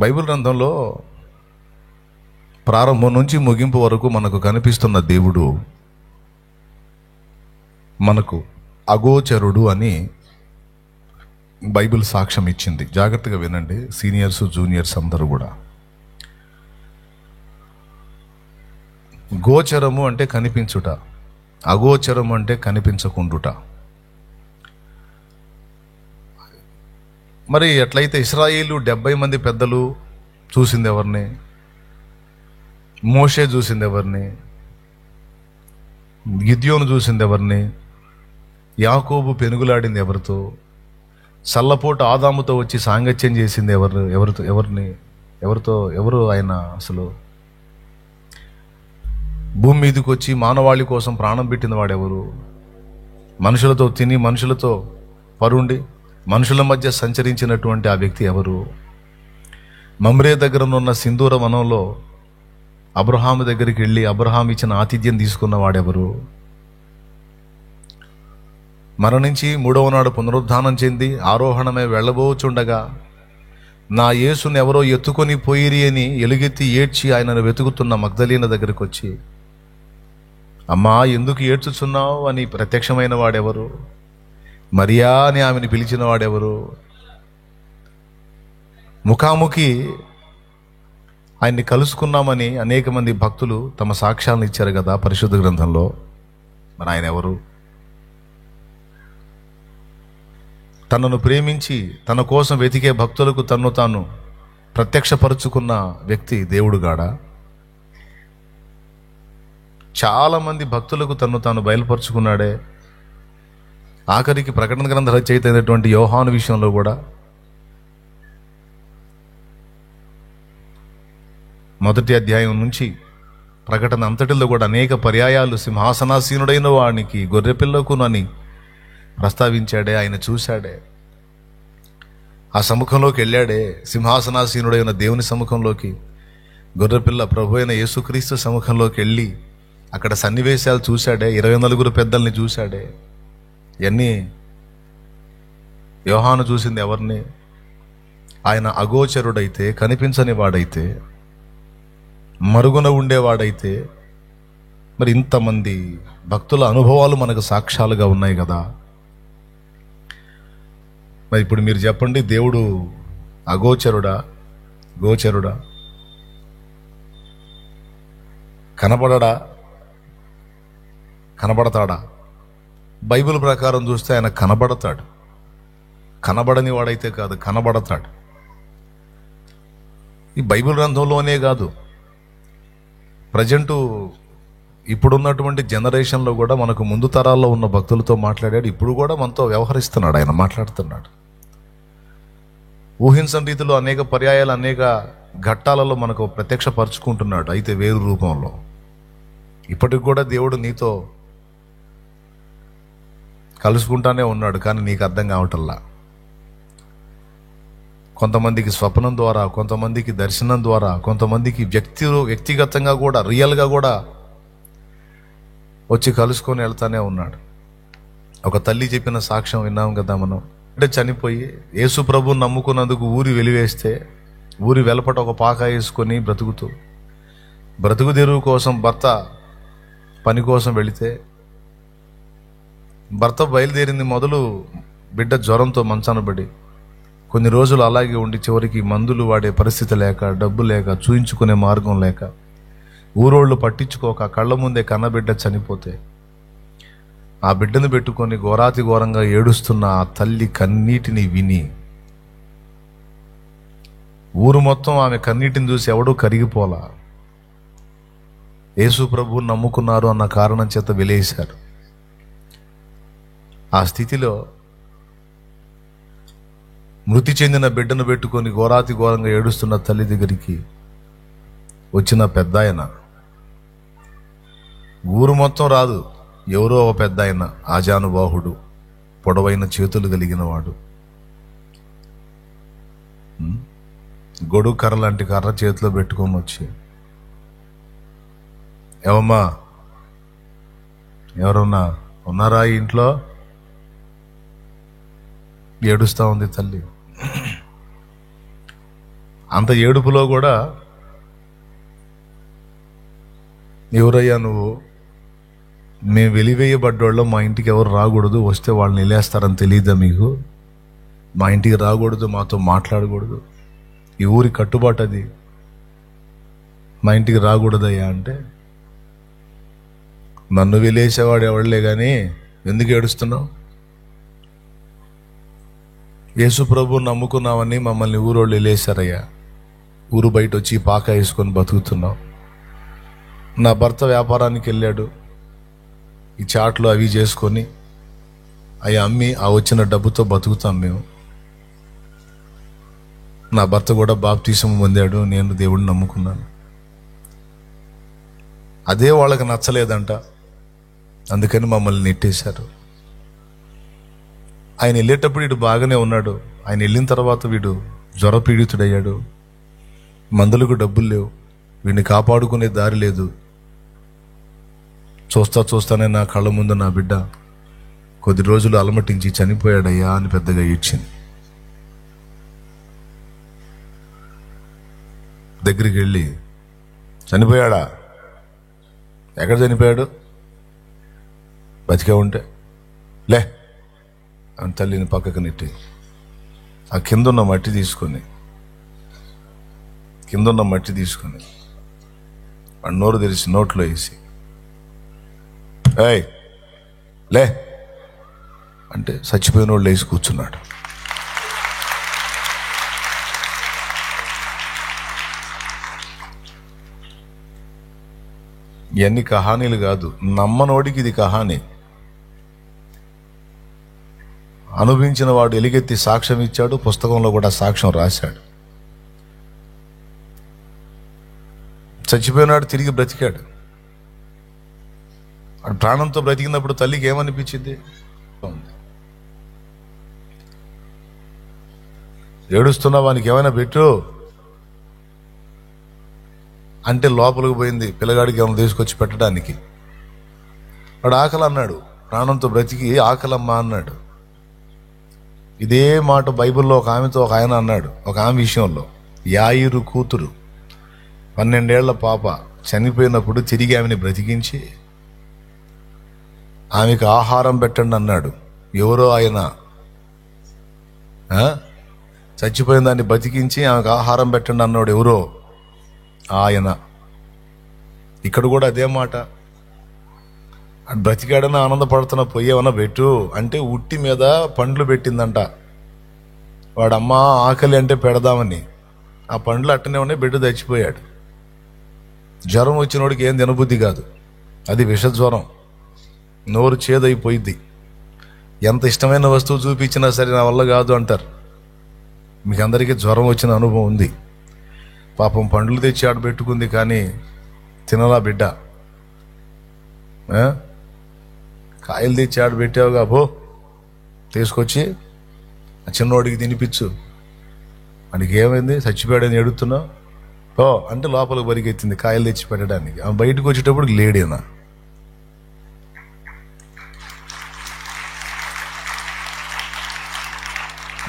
Bible గ్రంథంలో ప్రారంభం నుంచి ముగింపు వరకు మనకు కనిపిస్తున్న దేవుడు మనకు అగోచరుడు అని బైబిల్ సాక్ష్యం ఇచ్చింది. జాగ్రత్తగా వినండి, సీనియర్స్ జూనియర్స్ అందరూ కూడా. గోచరము అంటే కనిపించుట, అగోచరము అంటే కనిపించకుండుట. మరి ఎట్లయితే ఇశ్రాయేలు 70 మంది పెద్దలు చూసింది ఎవరిని? మోషే చూసింది ఎవరిని? గిద్యోను చూసింది ఎవరిని? యాకోబు పెనుగులాడింది ఎవరితో? చల్లపోటు ఆదాముతో వచ్చి సాంగత్యం చేసింది ఎవరు ఆయన? అసలు భూమి మీదకి వచ్చి మానవాళి కోసం ప్రాణం పెట్టిన వాడెవరు? మనుషులతో తిని మనుషులతో పరుండి మనుషుల మధ్య సంచరించినటువంటి ఆ వ్యక్తి ఎవరు? మమ్రే దగ్గర ఉన్న సింధూర వనంలో అబ్రహాము దగ్గరికి వెళ్ళి అబ్రహాం ఇచ్చిన ఆతిథ్యం తీసుకున్న వాడెవరు? మరణించి 3వ నాడు పునరుద్ధానం చెంది ఆరోహణమై వెళ్ళబోచుండగా నా యేసుని ఎవరో ఎత్తుకొని పోయిరి అని ఎలుగెత్తి ఏడ్చి ఆయనను వెతుకుతున్న మగ్దలీన దగ్గరికి వచ్చి, అమ్మా ఎందుకు ఏడ్చుచున్నావు అని ప్రత్యక్షమైన వాడెవరు? మరియా అని ఆమెను పిలిచిన వాడెవరు? ముఖాముఖి ఆయన్ని కలుసుకున్నామని అనేక మంది భక్తులు తమ సాక్ష్యాలను ఇచ్చారు కదా పరిశుద్ధ గ్రంథంలో. మరి ఆయన ఎవరు? తనను ప్రేమించి తన కోసం వెతికే భక్తులకు తన్ను తాను ప్రత్యక్షపరుచుకున్న వ్యక్తి దేవుడుగాడా? చాలా మంది భక్తులకు తన్ను తాను బయలుపరుచుకున్నాడే. ఆఖరికి ప్రకటన గ్రంథ రచయిత అయినటువంటి యోహాను విషయంలో కూడా మొదటి అధ్యాయం నుంచి ప్రకటన అంతటిలో కూడా అనేక పర్యాయాలు సింహాసనాసీనుడైన వానికి గొర్రెపిల్లకునని ప్రస్తావించాడే. ఆయన చూశాడే, ఆ సముఖంలోకి వెళ్ళాడే, సింహాసనాసీనుడైన దేవుని సముఖంలోకి, గొర్రెపిల్ల ప్రభు అయిన యేసుక్రీస్తు సముఖంలోకి వెళ్ళి అక్కడ సన్నివేశాలు చూశాడే. 24 పెద్దల్ని చూశాడే. ఇవన్నీ యోహాను చూసింది ఎవరిని? ఆయన అగోచరుడైతే, కనిపించని వాడైతే, మరుగున ఉండేవాడైతే మరి ఇంతమంది భక్తుల అనుభవాలు మనకు సాక్ష్యాలుగా ఉన్నాయి కదా. మరి ఇప్పుడు మీరు చెప్పండి, దేవుడు అగోచరుడా, గోచరుడా? కనబడడా, కనబడతాడా? బైబిల్ ప్రకారం చూస్తే ఆయన కనబడతాడు. కనబడని వాడైతే కాదు, కనబడతాడు. ఈ బైబిల్ గ్రంథంలోనే కాదు, ప్రజెంటు ఇప్పుడున్నటువంటి జనరేషన్లో కూడా మనకు ముందు తరాల్లో ఉన్న భక్తులతో మాట్లాడాడు. ఇప్పుడు కూడా మనతో వ్యవహరిస్తున్నాడు, ఆయన మాట్లాడుతున్నాడు. ఊహించని రీతిలో అనేక పర్యాయాలు అనేక ఘట్టాలలో మనకు ప్రత్యక్షపరుచుకుంటున్నాడు. అయితే వేరు రూపంలో ఇప్పటికి కూడా దేవుడు నీతో కలుసుకుంటానే ఉన్నాడు, కానీ నీకు అర్థం కావటల్లా. కొంతమందికి స్వప్నం ద్వారా, కొంతమందికి దర్శనం ద్వారా, కొంతమందికి వ్యక్తిగతంగా కూడా రియల్గా కూడా వచ్చి కలుసుకొని వెళ్తానే ఉన్నాడు. ఒక తల్లి చెప్పిన సాక్ష్యం విన్నాం కదా మనం. అంటే చనిపోయి యేసు ప్రభువుని నమ్ముకున్నందుకు ఊరి వెలివేస్తే, ఊరి వెలపట ఒక పాక వేసుకొని బ్రతుకు తెరువు కోసం భర్త పని కోసం వెళితే, భర్త బయలుదేరింది మొదలు బిడ్డ జ్వరంతో మంచాన పడి కొన్ని రోజులు అలాగే ఉండి చివరికి మందులు వాడే పరిస్థితి లేక, డబ్బు లేక, చూయించుకునే మార్గం లేక, ఊరోళ్ళు పట్టించుకోక కళ్ళ ముందే కన్నబిడ్డ చనిపోతే ఆ బిడ్డను పెట్టుకొని ఘోరాతి ఘోరంగా ఏడుస్తున్న ఆ తల్లి కన్నీటిని విని ఊరు మొత్తం ఆమె కన్నీటిని చూసి ఎవడూ కరిగిపోలా. యేసు ప్రభువుని నమ్ముకున్నారు అన్న కారణం చేత వెలేశారు. ఆ స్థితిలో మృతి చెందిన బిడ్డను పెట్టుకొని ఘోరాతి ఘోరంగా ఏడుస్తున్న తల్లి దగ్గరికి వచ్చిన పెద్ద ఆయన, ఊరు మొత్తం రాదు, ఎవరో ఒక పెద్ద ఆయన, ఆజానుబాహుడు, పొడవైన చేతులు కలిగిన వాడు, గొడుగు కర్ర లాంటి కర్ర చేతిలో పెట్టుకొని వచ్చి, ఏమమ్మా ఎవరన్నా ఉన్నారా ఈ ఇంట్లో? ఏడుస్తూ ఉంది తల్లి. అంత ఏడుపులో కూడా, ఎవరయ్యా నువ్వు, మేము వెలివేయబడ్డోళ్ళం, మా ఇంటికి ఎవరు రాకూడదు, వస్తే వాళ్ళని నిలేస్తారని తెలియదా మీకు? మా ఇంటికి రాకూడదు, మాతో మాట్లాడకూడదు, ఈ ఊరి కట్టుబాటు అది, మా ఇంటికి రాకూడదయ్యా అంటే, నన్ను వెలేసేవాడు ఎవడలే కానీ ఎందుకు ఏడుస్తున్నావు? యేసు ప్రభు నమ్ముకున్నామని మమ్మల్ని ఊరోళ్ళు వెళ్ళేశారయ్యా, ఊరు బయట వచ్చి పాక వేసుకొని బతుకుతున్నాం. నా భర్త వ్యాపారానికి వెళ్ళాడు, ఈ చాట్లు అవి చేసుకొని అవి అమ్మి ఆ వచ్చిన డబ్బుతో బతుకుతాం మేము. నా భర్త కూడా బాప్తీసం పొందాడు, నేను దేవుడిని నమ్ముకున్నాను. అదే వాళ్ళకి నచ్చలేదంట, అందుకని మమ్మల్ని నెట్టేశారు. ఆయన వెళ్ళేటప్పుడు వీడు బాగానే ఉన్నాడు, ఆయన వెళ్ళిన తర్వాత వీడు జ్వరపీడితుడయ్యాడు, మందులకు డబ్బులు లేవు, వీడిని కాపాడుకునే దారి లేదు. చూస్తానే నా కళ్ళ ముందు నా బిడ్డ కొద్ది రోజులు అలమటించి చనిపోయాడయ్యా అని పెద్దగా ఏడ్చింది. దగ్గరికి వెళ్ళి, చనిపోయాడా? ఎక్కడ చనిపోయాడు? బతికే ఉంటే లే అని తల్లిని పక్కకు నెట్టి ఆ కిందున్న మట్టి తీసుకొని వాడు నోరు తెరిచి నోట్లో వేసి, ఏయ్ లే అంటే చచ్చిపోయిన వాళ్ళు లేచి కూర్చున్నాడు. ఇవన్నీ కహానీలు కాదు, నమ్మనోడికి ఇది కహానీ. అనుభవించిన వాడు ఎలుగెత్తి సాక్ష్యం ఇచ్చాడు, పుస్తకంలో కూడా సాక్ష్యం రాశాడు. చచ్చిపోయినాడు, తిరిగి బ్రతికాడు. వాడు ప్రాణంతో బ్రతికినప్పుడు తల్లికి ఏమనిపించింది? ఏడుస్తున్నా వానికి ఏమైనా పెట్టు అంటే లోపలికి పోయింది పిల్లగాడికి ఏమైనా తీసుకొచ్చి పెట్టడానికి. వాడు ఆకలి అన్నాడు, ప్రాణంతో బ్రతికి ఆకలమ్మా అన్నాడు. ఇదే మాట బైబిల్లో ఒక ఆమెతో ఒక ఆయన అన్నాడు. ఒక ఆమె విషయంలో, యాయిరు కూతురు 12 ఏళ్ల పాప చనిపోయినప్పుడు తిరిగి ఆమెని బ్రతికించి ఆమెకు ఆహారం పెట్టండి అన్నాడు. ఎవరో ఆయన చచ్చిపోయిన దాన్ని బతికించి ఆమెకు ఆహారం పెట్టండి అన్నాడు. ఎవరో ఆయన. ఇక్కడ కూడా అదే మాట. బ్రతికాడని ఆనందపడుతున్న పొయ్యేమన్నా పెట్టు అంటే ఉట్టి మీద పండ్లు పెట్టిందంట. వాడమ్మ ఆకలి అంటే పెడదామని ఆ పండ్లు అట్టనే ఉన్నాయి, బిడ్డ చచ్చిపోయాడు. జ్వరం వచ్చినోడికి ఏం తినబుద్ధి కాదు, అది విషజ్వరం, నోరు చేదైపోయిద్ది. ఎంత ఇష్టమైన వస్తువు చూపించినా సరే నా వల్ల కాదు అంటారు. మీకు అందరికీ జ్వరం వచ్చిన అనుభవం ఉంది. పాపం పండ్లు తెచ్చి ఆడ పెట్టుకుంది కానీ తినలా బిడ్డ. కాయలు తెచ్చి ఆడ పెట్టావుగా, పో తీసుకొచ్చి ఆ చిన్నోడికి తినిపించు. వాడికి ఏమైంది? చచ్చిపోయాడని ఎడుతున్నావు పో అంటే లోపలికి పరిగెత్తింది కాయలు తెచ్చి పెట్టడానికి. ఆ బయటకు వచ్చేటప్పుడు లేడేనా.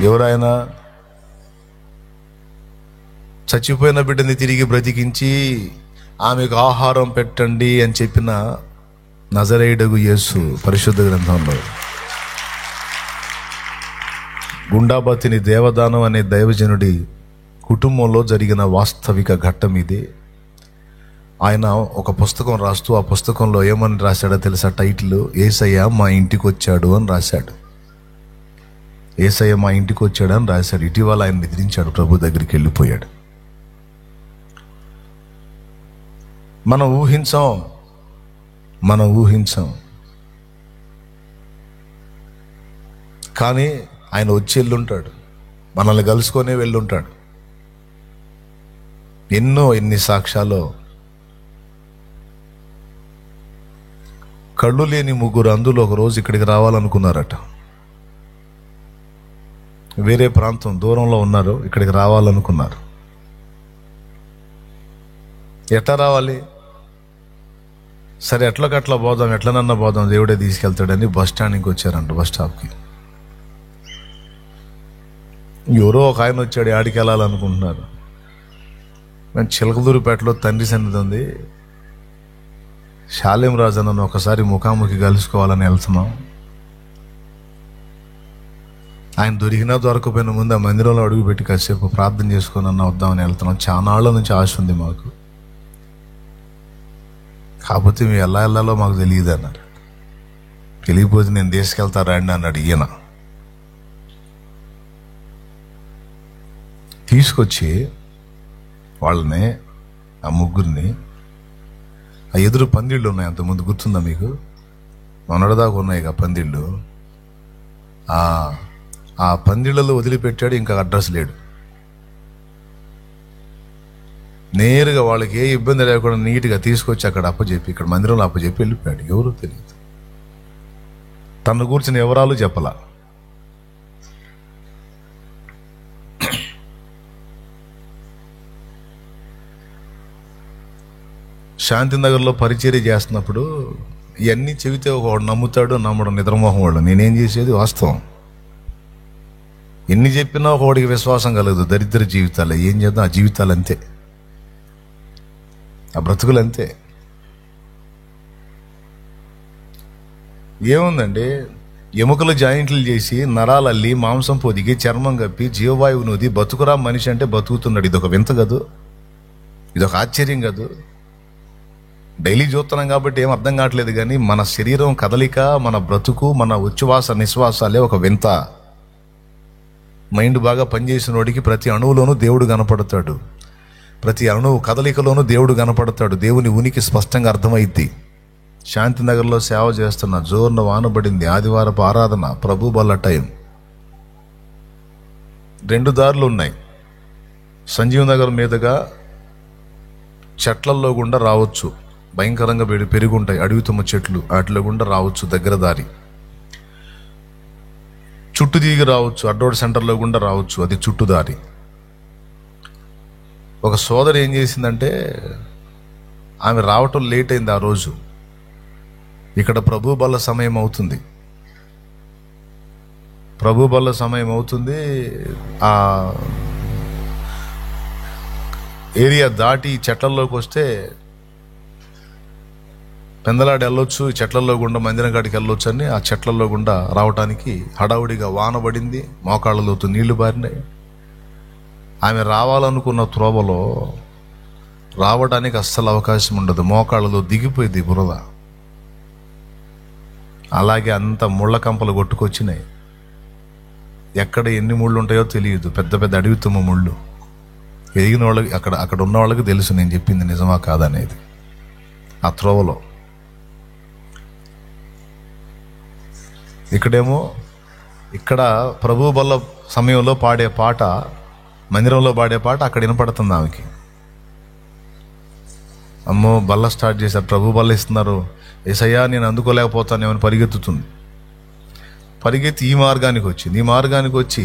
ఎవరైనా చచ్చిపోయిన బిడ్డని తిరిగి బ్రతికించి ఆమెకు ఆహారం పెట్టండి అని చెప్పిన నజరేయుడగు యేసు పరిశుద్ధ గ్రంథంలో గుండాబతిని దేవదానం అనే దైవజనుడి కుటుంబంలో జరిగిన వాస్తవిక ఘట్టం ఇది. ఆయన ఒక పుస్తకం రాస్తూ ఆ పుస్తకంలో ఏమని రాశాడో తెలుసా? టైటిల్ యేసయ్య మా ఇంటికి వచ్చాడు అని రాశాడు. యేసయ్య మా ఇంటికి వచ్చాడు అని రాశాడు. ఇటీవల ఆయన నిద్రించాడు, ప్రభు దగ్గరికి వెళ్ళిపోయాడు. మనం ఊహించాం కానీ ఆయన వచ్చి వెళ్ళుంటాడు, మనల్ని కలుసుకొనే వెళ్ళుంటాడు. ఎన్ని సాక్ష్యాలు. కళ్ళు లేని 3 అందులో ఒక రోజు ఇక్కడికి రావాలనుకున్నారట. వేరే ప్రాంతం దూరంలో ఉన్నారు, ఇక్కడికి రావాలనుకున్నారు. ఎట్లా రావాలి? సరే ఎట్లకట్లా పోదాం, ఎట్లనన్నా పోదాం, దేవుడే తీసుకెళ్తాడని బస్ స్టాండ్కి వచ్చారంట. బస్ స్టాప్కి ఎవరో ఒక ఆయన వచ్చాడు, ఆడికి వెళ్ళాలనుకుంటున్నారు. మేము చిలకలూరుపేటలో తండ్రి సన్నిధి ఉంది, శాలేం రాజు అన్నను ఒకసారి ముఖాముఖి కలుసుకోవాలని వెళ్తున్నాం. ఆయన దొరికినా దొరకపోయిన ముందు ఆ మందిరంలో అడుగుపెట్టి కాసేపు ప్రార్థన చేసుకొని అన్న వద్దామని వెళ్తున్నాం. చానాళ్ళ నుంచి ఆశ ఉంది మాకు, కాకపోతే మేము ఎలా వెళ్ళాలో మాకు తెలియదు అన్నారు. తెలియకపోతే నేను తీసుకెళ్తా రండి అన్నాడు ఈయన. తీసుకొచ్చి వాళ్ళని, ఆ ముగ్గురిని, ఆ ఎదురు పందిళ్ళు ఉన్నాయి, అంతకుముందు గుర్తుందా మీకు? మొన్నటిదాకా ఉన్నాయి ఆ పందిళ్ళు. ఆ పందిళ్ళలో వదిలిపెట్టాడు. ఇంకా అడ్రస్ లేడు. నేరుగా వాళ్ళకి ఏ ఇబ్బంది లేకుండా నీట్గా తీసుకొచ్చి అక్కడ అప్పచెప్పి, ఇక్కడ మందిరంలో అప్పచెప్పి వెళ్ళిపోయాడు. ఎవరో తెలియదు. తన కూర్చుని వివరాలు చెప్పలా. శాంతినగర్లో పరిచర్య చేస్తున్నప్పుడు ఇవన్నీ చెబితే ఒకడు నమ్ముతాడు, నమ్మడం నిద్రమోహం వాడు. నేనేం చేసేది వాస్తవం. ఎన్ని చెప్పినా ఒకడికి విశ్వాసం కలగదు. దరిద్ర జీవితాలు ఏం చేద్దాం, ఆ జీవితాలు అంతే, ఆ బ్రతుకులు అంతే. ఏముందండి, ఎముకలు జాయింట్లు చేసి, నరాలు అల్లి, మాంసం పొదిగి, చర్మం కప్పి, జీవవాయువు నూది బతుకురా మనిషి అంటే బతుకుతున్నాడు. ఇదొక వింత కదూ, ఇదొక ఆశ్చర్యం కదూ. డైలీ చూస్తున్నాం కాబట్టి ఏం అర్థం కావట్లేదు, కానీ మన శరీరం కదలిక, మన బ్రతుకు, మన ఉచ్ఛ్వాస నిశ్వాసాలే ఒక వింత. మైండ్ బాగా పనిచేసిన వాడికి ప్రతి అణువులోనూ దేవుడు కనపడతాడు, ప్రతి అణువు కదలికలోనూ దేవుడు కనపడతాడు. దేవుని ఉనికి స్పష్టంగా అర్థమైద్ది. శాంతినగర్లో సేవ చేస్తున్న, జోరున వానబడింది, ఆదివారపు ఆరాధన, ప్రభు బల్ల టైం. 2 దారులు ఉన్నాయి. సంజీవ్ నగర్ మీదుగా చెట్లల్లో గుండా రావచ్చు, భయంకరంగా పెరుగుంటాయి అడవి తుమ్మ చెట్లు, వాటిలో గుండా రావచ్చు, దగ్గర దారి. చుట్టు దిగి రావచ్చు, అడ్డోడ్ సెంటర్లో గుండా రావచ్చు, అది చుట్టుదారి. ఒక సోదరి ఏం చేసిందంటే, ఆమె రావటం లేట్ అయింది. ఆ రోజు ఇక్కడ ప్రభు బల్ల సమయం అవుతుంది, ప్రభు బల్ల సమయం అవుతుంది. ఆ ఏరియా దాటి చెట్లల్లోకి వస్తే పెందలాడి వెళ్ళొచ్చు, చెట్లల్లో గుండా మందిరం కాడికి వెళ్ళొచ్చు అని ఆ చెట్లల్లో గుండా రావటానికి హడావుడిగా వానబడింది, మోకాళ్ళలోతు నీళ్లు బారినాయి. ఆమె రావాలనుకున్న త్రోవలో రావడానికి అస్సలు అవకాశం ఉండదు, మోకాళ్ళలో దిగిపోయింది బురద. అలాగే అంత ముళ్ళ కంపలు కొట్టుకొచ్చినాయి. ఎక్కడ ఎన్ని ముళ్ళు ఉంటాయో తెలియదు, పెద్ద పెద్ద అడవి తుమ్మ ముళ్ళు. ఎదిగిన వాళ్ళకి, అక్కడ ఉన్న వాళ్ళకి తెలుసు నేను చెప్పింది నిజమా కాదనేది. ఆ త్రోవలో ఇక్కడ ప్రభు బల్ల సమయంలో పాడే పాట, మందిరంలో పాడే పాట అక్కడ వినపడుతుంది ఆమెకి. అమ్మో బల్ల స్టార్ట్ చేశారు, ప్రభు బల్ల ఇస్తున్నారు, ఏసయ్యా నేను అందుకోలేకపోతాను ఏమని పరిగెత్తుతుంది. పరిగెత్తి ఈ మార్గానికి వచ్చి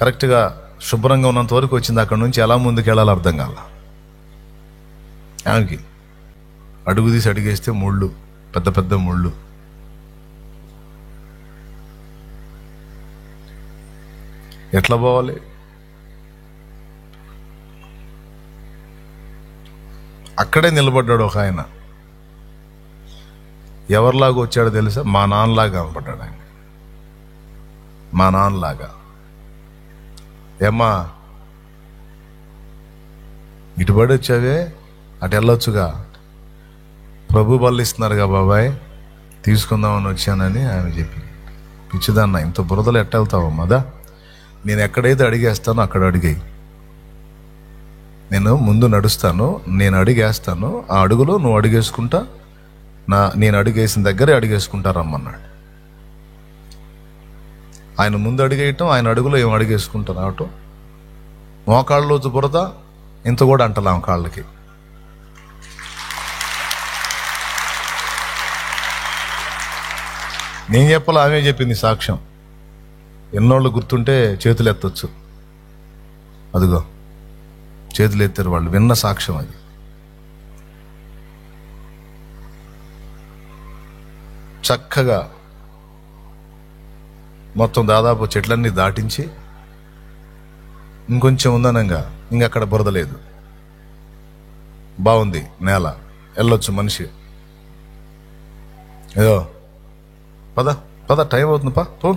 కరెక్ట్గా శుభ్రంగా ఉన్నంత వరకు వచ్చింది. అక్కడ నుంచి ఎలా ముందుకు వెళ్ళాలో అర్థం కాల ఆమెకి. అడుగు తీసి అడిగేస్తే ముళ్ళు, పెద్ద పెద్ద ముళ్ళు. ఎట్లా పోవాలి? అక్కడే నిలబడ్డాడు ఒక ఆయన. ఎవరిలాగా వచ్చాడో తెలుసా? మా నాన్నలాగా కనపడ్డాడు ఆయన. మా నాన్నలాగా. ఏమ్మా ఇటుబడి వచ్చావే, అటు వెళ్ళొచ్చుగా, ప్రభు బల్ల ఇస్తున్నారుగా బాబాయ్, తీసుకుందామని వచ్చానని ఆమె చెప్పి. పిచ్చిదన్న, ఇంత బురదలు ఎట్ట వెళ్తావమ్మదా? నేను ఎక్కడైతే అడిగేస్తానో అక్కడ అడిగాయి. నేను ముందు నడుస్తాను, నేను అడిగేస్తాను, ఆ అడుగులో నువ్వు అడిగేసుకుంటా, నేను అడిగేసిన దగ్గరే అడిగేసుకుంటా రమ్మన్నాడు. ఆయన ముందు అడిగేయటం, ఆయన అడుగులో ఏం అడిగేసుకుంటా రావటం. మోకాళ్ళలోతు బురద, ఇంత కూడా అంటలాం కాళ్ళకి. నేను చెప్పాలి, ఆమె చెప్పింది సాక్ష్యం. ఎన్నోళ్ళు గుర్తుంటే చేతులు ఎత్తొచ్చు. అదిగో చేతులు ఎత్తారు వాళ్ళు, విన్న సాక్ష్యం అది. చక్కగా మొత్తం దాదాపు చెట్లన్నీ దాటించి ఇంకొంచెం ఉందనంగా ఇంకక్కడ బురద లేదు. బాగుంది నేల, వెళ్ళొచ్చు మనిషి. ఏదో పద పద టైం అవుతుంది పో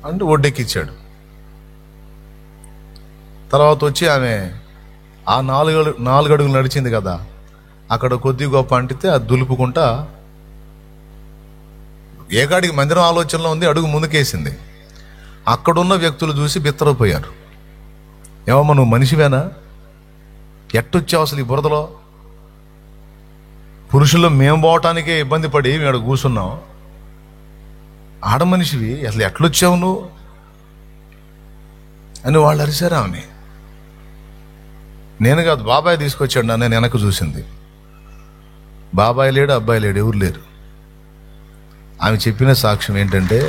అంటే ఒడ్డెక్కిచ్చాడు. తర్వాత వచ్చి ఆమె ఆ 4 అడుగులు నడిచింది కదా, అక్కడ కొద్ది గొప్ప అంటితే అది దులుపుకుంటా ఏకాడికి మందిరం ఆలోచనలో ఉంది, అడుగు ముందుకేసింది. అక్కడున్న వ్యక్తులు చూసి బిత్తరపోయారు. ఏమమ్మా నువ్వు మనిషివేనా, ఎట్టొచ్చావు అసలు ఈ బురదలో? పురుషుల్లో మేము పోవటానికే ఇబ్బంది పడి మేము కూర్చున్నాం, ఆడ మనిషివి అసలు ఎట్లొచ్చావు నువ్వు అని వాళ్ళు అరిశారు ఆమెని. నేను కాదు, బాబాయ్ తీసుకొచ్చాడు నన్ను. నేను వెనక్కి చూసింది, బాబాయ్ లేడు, అబ్బాయి లేడు, ఎవరు లేరు. ఆమె చెప్పిన సాక్ష్యం ఏంటంటే,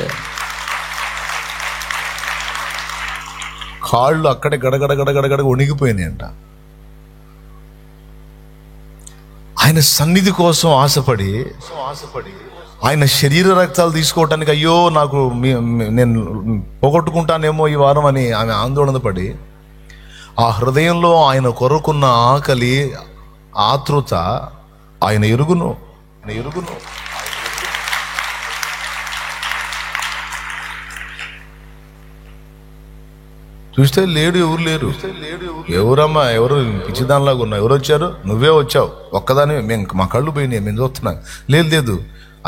కాళ్ళు అక్కడే గడగడ వణిగిపోయినాయి అంట. ఆయన సన్నిధి కోసం ఆశపడి ఆయన శరీర రక్తాలు తీసుకోవటానికి అయ్యో నాకు నేను పోగొట్టుకుంటానేమో ఈ వారం అని ఆమె ఆందోళన పడి, ఆ హృదయంలో ఆయన కొరకున్న ఆకలి ఆతృత ఆయన ఎరుగును. చూస్తే లేడు, ఎవరు లేరు. ఎవరమ్మా, ఎవరు పిచ్చిదానిలాగా ఉన్నావు, ఎవరు వచ్చారు? నువ్వే వచ్చావు ఒక్కదాని, మేము మా కళ్ళు పోయినాయి, మేము చూస్తున్నాం. లేదు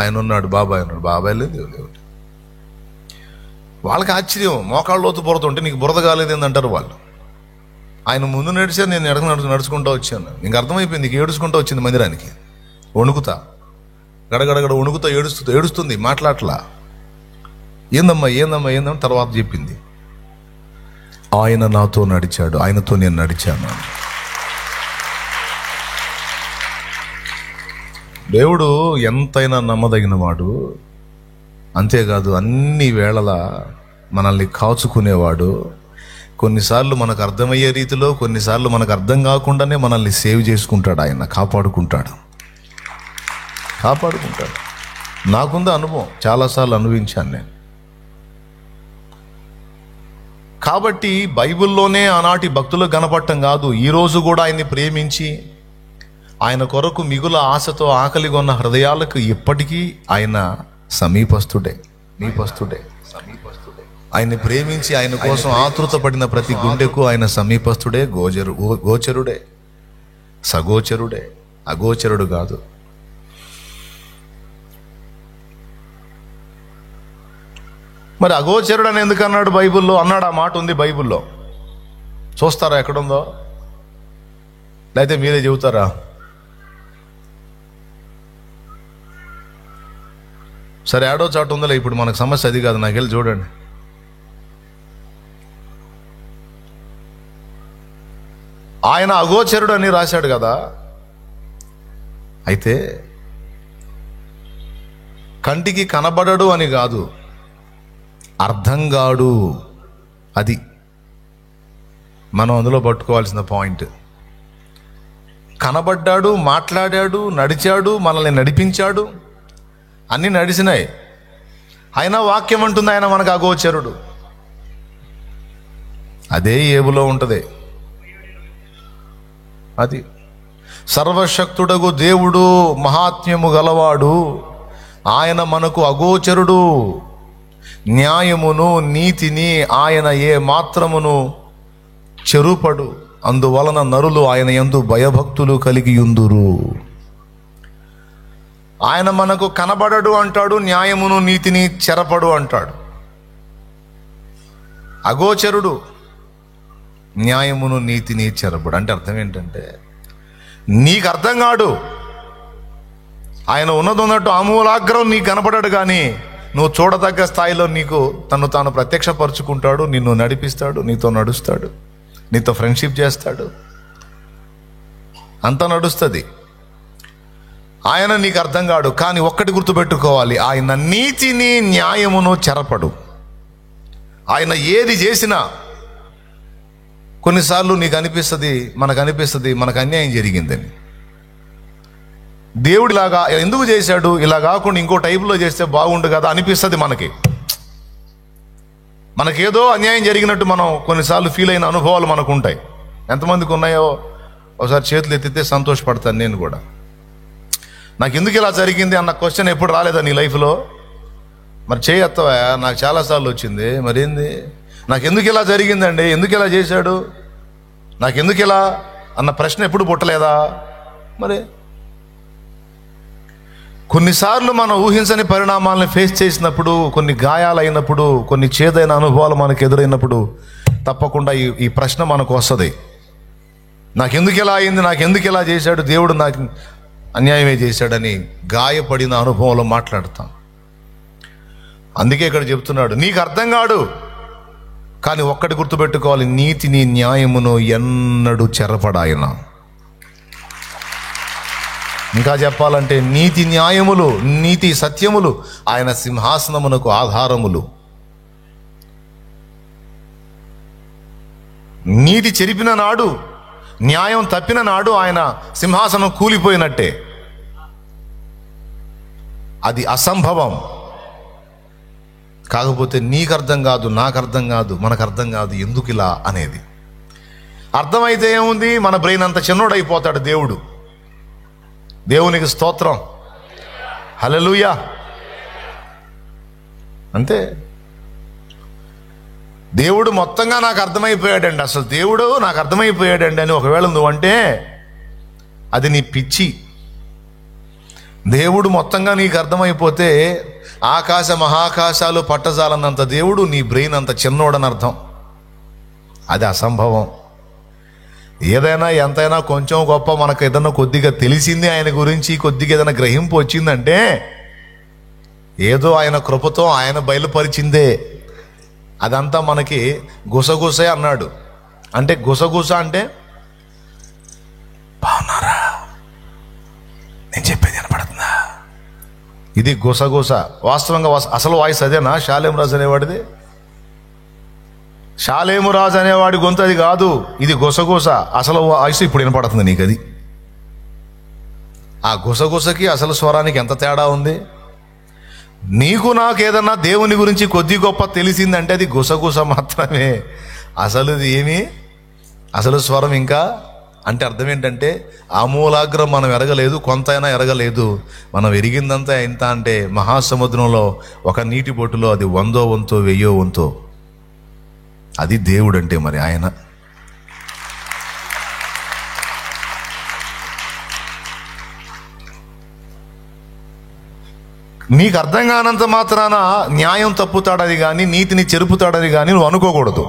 ఆయన ఉన్నాడు, బాబాయ్ ఉన్నాడు. బాబాయ్ లేదు. వాళ్ళకి ఆశ్చర్యం, మోకాళ్ళు లోతు బురద నీకు బురద కాలేదు ఏందంటారు వాళ్ళు. ఆయన ముందు నడిచారు, నేను నడుచుకుంటూ వచ్చాను. నీకు అర్థమైపోయింది, నీకు ఏడుచుకుంటూ వచ్చింది మందిరానికి, వణుకుతా గడగడగడ వణుకుతా ఏడుస్తుంది, మాట్లాడలా. ఏందమ్మా తర్వాత చెప్పింది, ఆయన నాతో నడిచాడు, ఆయనతో నేను నడిచాను. దేవుడు ఎంతైనా నమ్మదగిన వాడు, అంతేకాదు అన్ని వేళలా మనల్ని కాచుకునేవాడు. కొన్నిసార్లు మనకు అర్థమయ్యే రీతిలో, కొన్నిసార్లు మనకు అర్థం కాకుండానే మనల్ని సేవ్ చేసుకుంటాడు. ఆయన కాపాడుకుంటాడు. నాకుంది అనుభవం, చాలాసార్లు అనుభవించాను నేను. కాబట్టి బైబిల్లోనే ఆనాటి భక్తులకు కనపడటం కాదు, ఈరోజు కూడా ఆయన్ని ప్రేమించి ఆయన కొరకు మిగుల ఆశతో ఆకలిగా ఉన్న హృదయాలకు ఇప్పటికీ ఆయన సమీపస్తుడే. ఆయన్ని ప్రేమించి ఆయన కోసం ఆతృత పడిన ప్రతి గుండెకు ఆయన సమీపస్తుడే, గోచరుడే, సగోచరుడే, అగోచరుడు కాదు. మరి అగోచరుడు అని ఎందుకు అన్నాడు బైబిల్లో? అన్నాడు, ఆ మాట ఉంది బైబిల్లో. చూస్తారా ఎక్కడుందో, లేకపోతే మీరే చెబుతారా? సరే ఏడో చాటు ఉందలే, ఇప్పుడు మనకు సమస్య అది కాదు. నాకు వెళ్ళి చూడండి. ఆయన అగోచరుడు అని రాశాడు కదా. అయితే కంటికి కనబడడు అని కాదు, అర్థం కాడు. అది మనం అందులో పట్టుకోవాల్సిన పాయింట్. కనబడ్డాడు, మాట్లాడాడు, నడిచాడు, మనల్ని నడిపించాడు, అన్నీ నడిచినాయి. అయినా వాక్యం అంటుంది ఆయన మనకు అగోచరుడు. అదే ఏబులో ఉంటుంది. అది సర్వశక్తుడగు దేవుడు, మహాత్మ్యము గలవాడు, ఆయన మనకు అగోచరుడు. న్యాయమును నీతిని ఆయన ఏ మాత్రమును చెరుపడు, అందువలన నరులు ఆయన యందు భయభక్తులు కలిగి యుందురు. ఆయన మనకు కనబడడు అంటాడు, న్యాయమును నీతిని చెరపడు అంటాడు. అగోచరుడు, న్యాయమును నీతిని చెరపడు అంటే అర్థం ఏంటంటే, నీకు అర్థం కాడు. ఆయన ఉన్నదన్నట్టు ఆమూలాగ్రం నీకు కనపడాడు, కానీ నువ్వు చూడదగ్గ స్థాయిలో నీకు తను తాను ప్రత్యక్షపరుచుకుంటాడు, నిన్ను నడిపిస్తాడు, నీతో నడుస్తాడు, నీతో ఫ్రెండ్షిప్ చేస్తాడు, అంతా నడుస్తుంది. ఆయన నీకు అర్థం కాడు, కానీ ఒక్కటి గుర్తుపెట్టుకోవాలి, ఆయన నీతిని న్యాయమును చెరపడు. ఆయన ఏది చేసినా కొన్నిసార్లు నీకు అనిపిస్తుంది, మనకు అన్యాయం జరిగిందని. దేవుడు ఇలాగా ఎందుకు చేశాడు, ఇలా కాకుండా ఇంకో టైపులో చేస్తే బాగుండు కదా అనిపిస్తుంది. మనకేదో అన్యాయం జరిగినట్టు మనం కొన్నిసార్లు ఫీల్ అయిన అనుభవాలు మనకు ఉంటాయి. ఎంతమందికి ఉన్నాయో ఒకసారి చేతులు ఎత్తితే సంతోషపడతాను నేను కూడా. నాకు ఎందుకు ఇలా జరిగింది అన్న క్వశ్చన్ ఎప్పుడు రాలేదా నీ లైఫ్లో? మరి చేయత్తవా? నాకు చాలాసార్లు వచ్చింది. మరేంది, నాకు ఎందుకు ఇలా జరిగిందండి, ఎందుకు ఇలా చేశాడు, నాకు ఎందుకు ఇలా అన్న ప్రశ్న ఎప్పుడు పుట్టలేదా? మరి కొన్నిసార్లు మనం ఊహించని పరిణామాలను ఫేస్ చేసినప్పుడు, కొన్ని గాయాలైనప్పుడు, కొన్ని చేదైన అనుభవాలు మనకు ఎదురైనప్పుడు తప్పకుండా ఈ ప్రశ్న మనకు వస్తుంది. నాకెందుకు ఇలా అయింది, నాకెందుకు ఇలా చేశాడు దేవుడు, నాకు అన్యాయమే చేశాడని గాయపడిన అనుభవంలో మాట్లాడతాం. అందుకే ఇక్కడ చెప్తున్నాడు, నీకు అర్థం కాడు, కానీ ఒక్కటి గుర్తుపెట్టుకోవాలి, నీతిని న్యాయమును ఎన్నడూ చెరపడాయన. ఇంకా చెప్పాలంటే నీతి న్యాయములు, నీతి సత్యములు ఆయన సింహాసనమునకు ఆధారములు. నీతి చెరిపిన నాడు, న్యాయం తప్పిన నాడు ఆయన సింహాసనం కూలిపోయినట్టే. అది అసంభవం. కాకపోతే నీకు అర్థం కాదు, నాకు అర్థం కాదు, మనకు అర్థం కాదు ఎందుకు ఇలా అనేది. అర్థమైతే ఏముంది, మన బ్రెయిన్ అంత చిన్నోడైపోతాడు దేవుడు. దేవునికి స్తోత్రం, హల్లెలూయా. అంతే, దేవుడు మొత్తంగా నాకు అర్థమైపోయాడండి, అసలు దేవుడు నాకు అర్థమైపోయాడండి అని ఒకవేళ నువ్వంటే అది నీ పిచ్చి. దేవుడు మొత్తంగా నీకు అర్థమైపోతే ఆకాశ మహాకాశాలు పట్టజాలన్నంత దేవుడు నీ బ్రెయిన్ అంత చిన్నోడని అర్థం. అది అసంభవం. ఏదైనా ఎంతైనా కొంచెం గొప్ప మనకు ఏదైనా కొద్దిగా తెలిసింది ఆయన గురించి, కొద్దిగా ఏదైనా గ్రహింపు వచ్చిందంటే ఏదో ఆయన కృపతో ఆయన బయలుపరిచిందే. అదంతా మనకి గుసగుసే అన్నాడు. అంటే గుసగుస అంటే బాగున్నారా, నేను చెప్పేది వినపడుతుందా, ఇది గుసగుస. వాస్తవంగా అసలు వాయిస్ అదేనా షాలేం రాజు అనేవాడిది? షాలేము రాజు అనేవాడి గొంతు అది కాదు, ఇది గుసగుస. అసలు వాయిస్ ఇప్పుడు వినపడుతుంది నీకు. అది ఆ గుసగుసకి అసలు స్వరానికి ఎంత తేడా ఉంది. నీకు నాకు ఏదన్నా దేవుని గురించి కొద్ది గొప్ప తెలిసిందంటే అది గుసగుస మాత్రమే. అసలు ఏమి అసలు స్వరం ఇంకా అంటే అర్థం ఏంటంటే ఆమూలాగ్రం మనం ఎరగలేదు, కొంతైనా ఎరగలేదు. మనం ఎరిగిందంతా ఎంత అంటే మహాసముద్రంలో ఒక నీటి బొట్టులో అది 100వ వంతో 1000వ వంతో. అది దేవుడు అంటే మరి ఆయన. నీకు అర్థం కానంత మాత్రాన న్యాయం తప్పుతాడని కానీ నీతిని చెరుపుతాడని కానీ నువ్వు అనుకోకూడదు.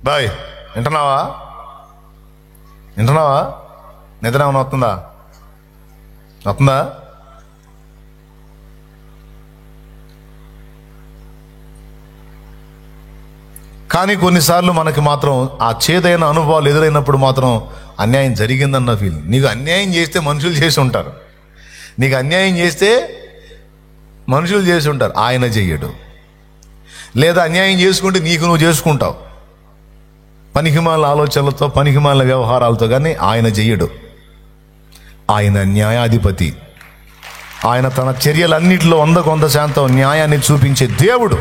బాయ్, వింటున్నావా? నిద్ర ఏమైనా వస్తుందా? కానీ కొన్నిసార్లు మనకి మాత్రం ఆ చేదైన అనుభవాలు ఎదురైనప్పుడు మాత్రం అన్యాయం జరిగిందన్న ఫీలింగ్. నీకు అన్యాయం చేస్తే మనుషులు చేసి ఉంటారు, నీకు అన్యాయం చేస్తే మనుషులు చేసి ఉంటారు, ఆయన చెయ్యడు. లేదా అన్యాయం చేసుకుంటే నీకు నువ్వు చేసుకుంటావు పనికిమాల ఆలోచనలతో, పనికిమాల వ్యవహారాలతో, కానీ ఆయన చెయ్యడు. ఆయన న్యాయాధిపతి. ఆయన తన చర్యలన్నిటిలో 100% న్యాయాన్ని చూపించే దేవుడు.